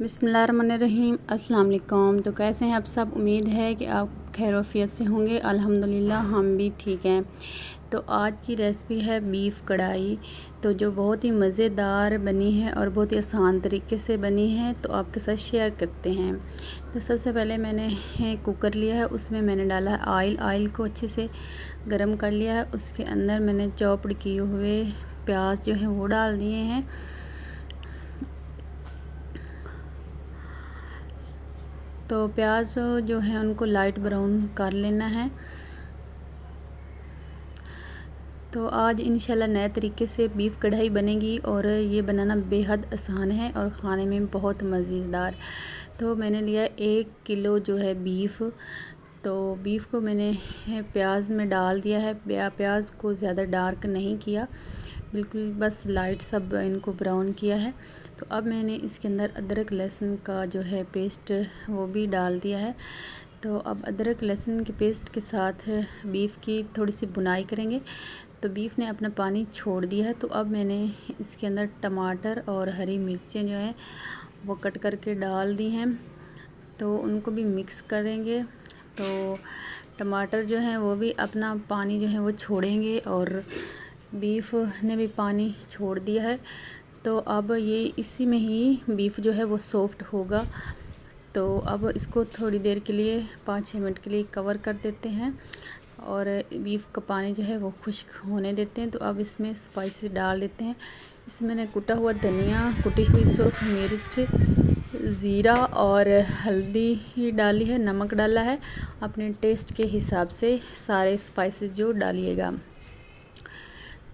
बिस्मिल्लाहिर्रहमानिर्रहीम। अस्सलाम वालेकुम। तो कैसे हैं आप सब? उम्मीद है कि आप खैरियत से होंगे। अल्हम्दुलिल्लाह हम भी ठीक हैं। तो आज की रेसिपी है बीफ़ कढ़ाई, तो जो बहुत ही मज़ेदार बनी है और बहुत ही आसान तरीके से बनी है, तो आपके साथ शेयर करते हैं। तो सबसे पहले मैंने कुकर लिया है, उसमें मैंने डाला है ऑयल को अच्छे से गर्म कर लिया है। उसके अंदर मैंने चॉप्ड किए हुए प्याज जो हैं वो डाल दिए हैं। तो प्याज जो है उनको लाइट ब्राउन कर लेना है। तो आज इंशाल्लाह नए तरीके से बीफ़ कढ़ाई बनेगी और ये बनाना बेहद आसान है और ख़ाने में बहुत मज़ेदार। तो मैंने लिया 1 किलो जो है बीफ़। तो बीफ़ को मैंने प्याज में डाल दिया है। प्याज को ज़्यादा डार्क नहीं किया, बिल्कुल बस लाइट सब इनको ब्राउन किया है। तो अब मैंने इसके अंदर अदरक लहसुन का जो है पेस्ट वो भी डाल दिया है। तो अब अदरक लहसुन के पेस्ट के साथ बीफ़ की थोड़ी सी बुनाई करेंगे। तो बीफ़ ने अपना पानी छोड़ दिया है। तो अब मैंने इसके अंदर टमाटर और हरी मिर्चें जो हैं वो कट करके डाल दी हैं। तो उनको भी मिक्स करेंगे। तो टमाटर जो हैं वो भी अपना पानी जो है वो छोड़ेंगे और बीफ़ ने भी पानी छोड़ दिया है। तो अब ये इसी में ही बीफ़ जो है वो सॉफ्ट होगा। तो अब इसको थोड़ी देर के लिए 5-6 मिनट के लिए कवर कर देते हैं और बीफ़ का पानी जो है वो खुश्क होने देते हैं। तो अब इसमें स्पाइसेस डाल देते हैं। इसमें मैंने कुटा हुआ धनिया, कुटी हुई सुर्ख मिर्च, ज़ीरा और हल्दी ही डाली है, नमक डाला है। अपने टेस्ट के हिसाब से सारे स्पाइसेस जो डालिएगा।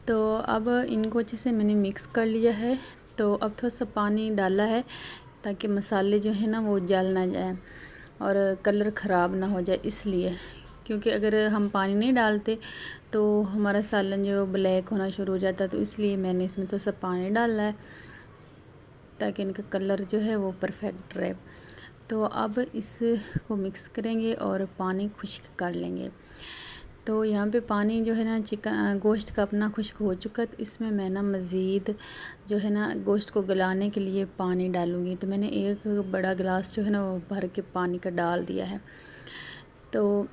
तो अब इनको अच्छे से मैंने मिक्स कर लिया है। तो अब थोड़ा सा पानी डाला है ताकि मसाले जो है ना वो जल ना जाए और कलर ख़राब ना हो जाए, इसलिए। क्योंकि अगर हम पानी नहीं डालते तो हमारा सालन जो ब्लैक होना शुरू हो जाता है। तो इसलिए मैंने इसमें थोड़ा सा पानी डाला है ताकि इनका कलर जो है वो परफेक्ट रहे। तो अब इसको मिक्स करेंगे और पानी खुश्क कर लेंगे। तो यहाँ पे पानी जो है ना गोश्त का अपना खुश्क हो चुका है। तो इसमें मैं ना मज़ीद जो है ना गोश्त को गलाने के लिए पानी डालूँगी। तो मैंने एक बड़ा गिलास जो है ना वो भर के पानी का डाल दिया है। तो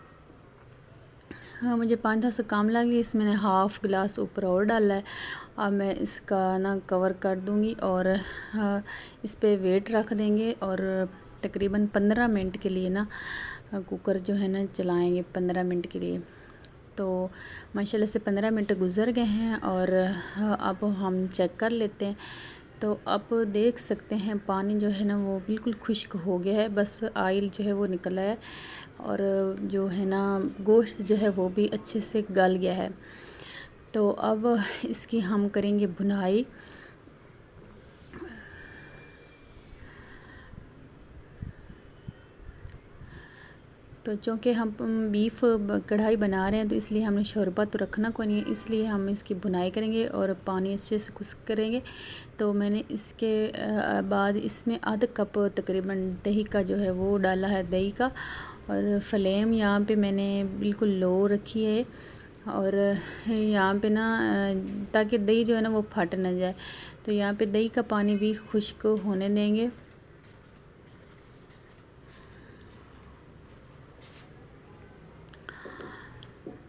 हाँ, मुझे पानी थोड़ा सा कम लगी, इसमें मैंने हाफ़ गिलास ऊपर और डाला है। अब मैं इसका ना कवर कर दूँगी और इस पे वेट रख देंगे और तकरीबन 15 मिनट के लिए ना कुकर जो है ना चलाएँगे 15 मिनट के लिए। तो माशाल्लाह से 15 मिनट गुज़र गए हैं और अब हम चेक कर लेते हैं। तो अब देख सकते हैं पानी जो है ना वो बिल्कुल खुश्क हो गया है, बस ऑयल जो है वो निकला है और जो है ना गोश्त जो है वो भी अच्छे से गल गया है। तो अब इसकी हम करेंगे भुनाई। तो चूँकि हम बीफ़ कढ़ाई बना रहे हैं तो इसलिए हमने शोरबा तो रखना को नहीं है, इसलिए हम इसकी भुनाई करेंगे और पानी अच्छे से खुश्क करेंगे। तो मैंने इसके बाद इसमें आधा कप तकरीबन दही का जो है वो डाला है, दही का। और फ्लेम यहाँ पे मैंने बिल्कुल लो रखी है और यहाँ पे ना ताकि दही जो है ना वो फट ना जाए। तो यहाँ पे दही का पानी भी खुश्क होने देंगे।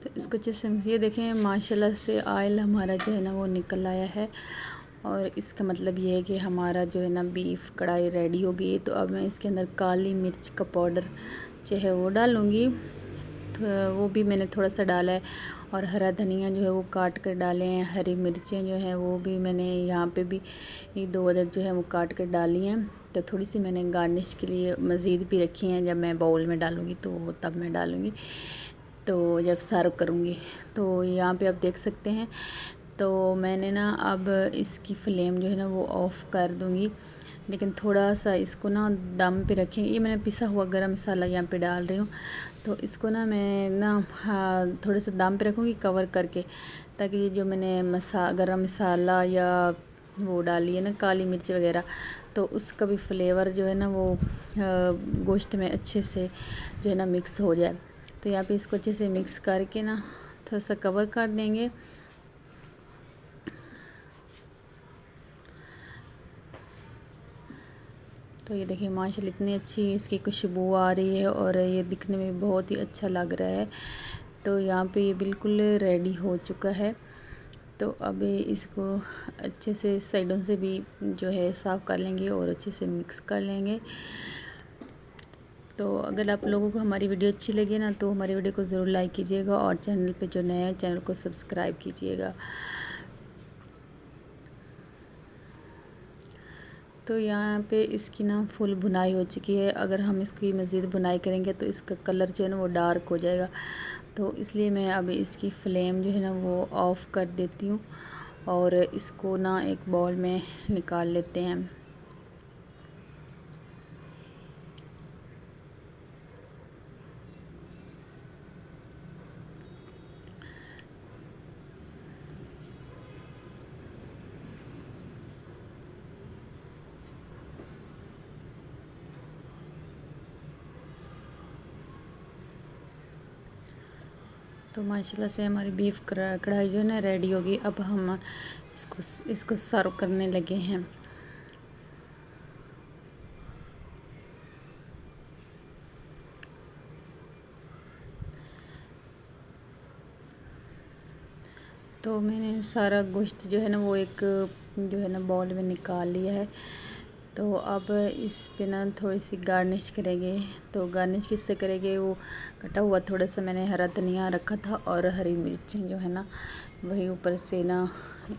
तो इसको अच्छे से ये देखें माशाल्लाह से ऑयल हमारा जो है ना वो निकल आया है और इसका मतलब ये है कि हमारा जो है ना बीफ़ कढ़ाई रेडी हो गई। तो अब मैं इसके अंदर काली मिर्च का पाउडर जो है वो डालूँगी। तो वो भी मैंने थोड़ा सा डाला है और हरा धनिया जो है वो काट कर डाले हैं। हरी मिर्चें जो हैं वो भी मैंने यहाँ पे भी 2 अदद जो है वो काट कर डाली हैं। तो थोड़ी सी मैंने गार्निश के लिए मज़ीद भी रखी हैं, जब मैं बाउल में डालूँगी तो तब मैं डालूँगी, तो जब सर्व करूँगी। तो यहाँ पे आप देख सकते हैं। तो मैंने ना अब इसकी फ्लेम जो है ना वो ऑफ़ कर दूँगी, लेकिन थोड़ा सा इसको ना दम पे रखेंगे। ये मैंने पिसा हुआ गरम मसाला यहाँ पे डाल रही हूँ। तो इसको ना मैं ना थोड़े से दम पे रखूँगी कवर करके, ताकि ये जो मैंने गरम मसाला या वो डाली है ना काली मिर्च वगैरह, तो उसका भी फ्लेवर जो है ना वो गोश्त में अच्छे से जो है ना मिक्स हो जाए। तो यहाँ पे इसको अच्छे से मिक्स करके ना थोड़ा सा कवर कर देंगे। तो ये देखिए माशाल्लाह इतनी अच्छी इसकी खुशबू आ रही है और ये दिखने में बहुत ही अच्छा लग रहा है। तो यहाँ पे ये बिल्कुल रेडी हो चुका है। तो अब इसको अच्छे से साइडों से भी जो है साफ़ कर लेंगे और अच्छे से मिक्स कर लेंगे। तो अगर आप लोगों को हमारी वीडियो अच्छी लगे ना तो हमारी वीडियो को ज़रूर लाइक कीजिएगा और चैनल पे जो नया है चैनल को सब्सक्राइब कीजिएगा। तो यहाँ पे इसकी ना फुल भुनाई हो चुकी है। अगर हम इसकी मज़ीद भुनाई करेंगे तो इसका कलर जो है ना वो डार्क हो जाएगा। तो इसलिए मैं अब इसकी फ्लेम जो है ना वो ऑफ़ कर देती हूँ और इसको ना एक बाउल में निकाल लेते हैं। तो माशाल्लाह से हमारी बीफ कढ़ाई जो है ना रेडी होगी। अब हम इसको सर्व करने लगे हैं। तो मैंने सारा गोश्त जो है ना वो एक जो है ना बाउल में निकाल लिया है। तो अब इस पे ना थोड़ी सी गार्निश करेंगे। तो गार्निश किससे करेंगे, वो कटा हुआ थोड़ा सा मैंने हरा धनिया रखा था और हरी मिर्चें जो है ना वही ऊपर से ना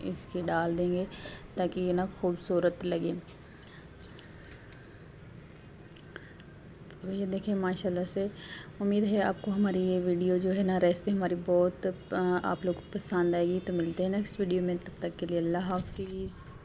इसके डाल देंगे ताकि ये ना खूबसूरत लगे। तो ये देखें माशाल्लाह से उम्मीद है आपको हमारी ये वीडियो जो है ना रेसिपी हमारी बहुत आप लोगों को पसंद आएगी। तो मिलते हैं नेक्स्ट वीडियो में, तब तक के लिए अल्लाह हाफिज़।